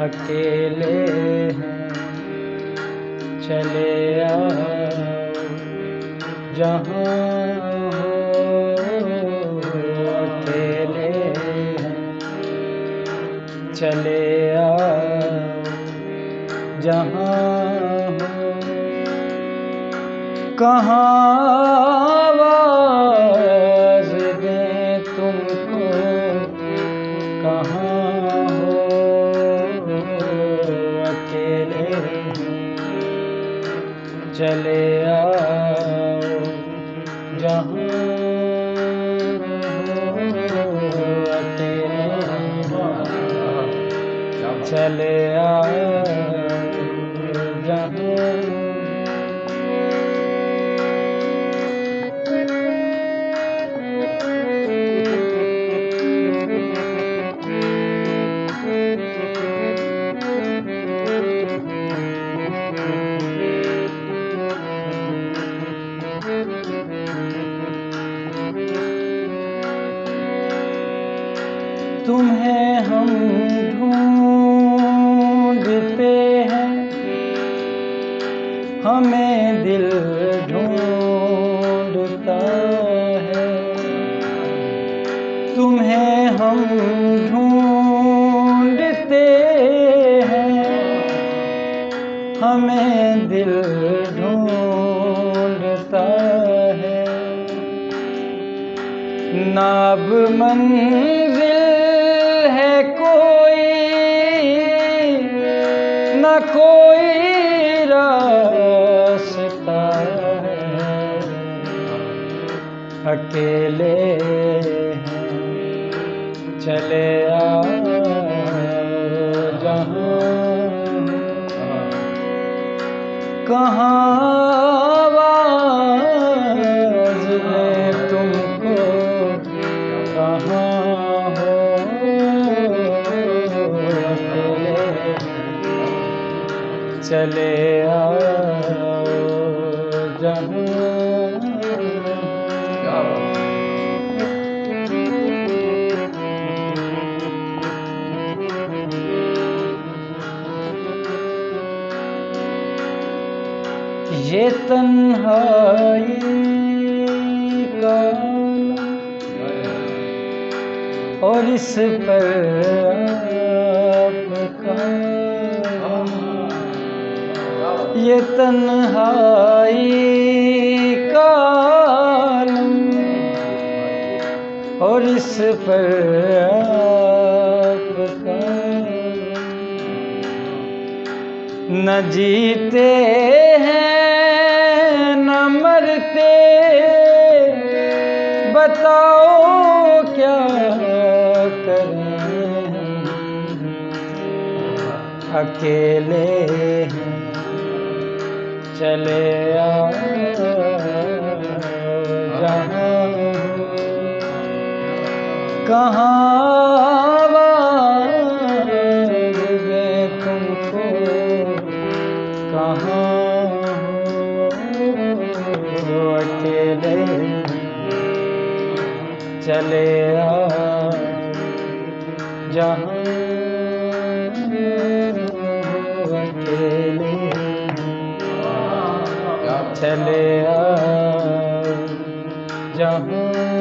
अकेले हैं चले आओ जहाँ हो, अकेले हैं चले आओ जहाँ हो, कहाँ आवाज़ दें तुमको, कहाँ हो, अकेले चले आओ जहाँ हो, अकेले चले आओ जहाँ। तुम्हें हम ढूंढते हैं, हमें दिल ढूंढता है। तुम्हें हम ढूंढते हैं, हमें दिल ढूंढता है। नाब मंजिल है कोई, न कोई रास्ता है, अकेले हैं चले आओ जहाँ, कहाँ आवाज़ दें तुमको, कहाँ हो, अकेले चले आओ जहाँ। ये तन्हाई का और इस पर आपका, ये तन्हाई का आलम और इस पर आपका, न जीते हैं न मरते, बताओ क्या करें, अकेले हैं चले आओ जहाँ, कहाँ आवाज़ दें तुमको, कहाँ हो, अकेले चले आओ जहाँ, अकेले चले आओ जहाँ।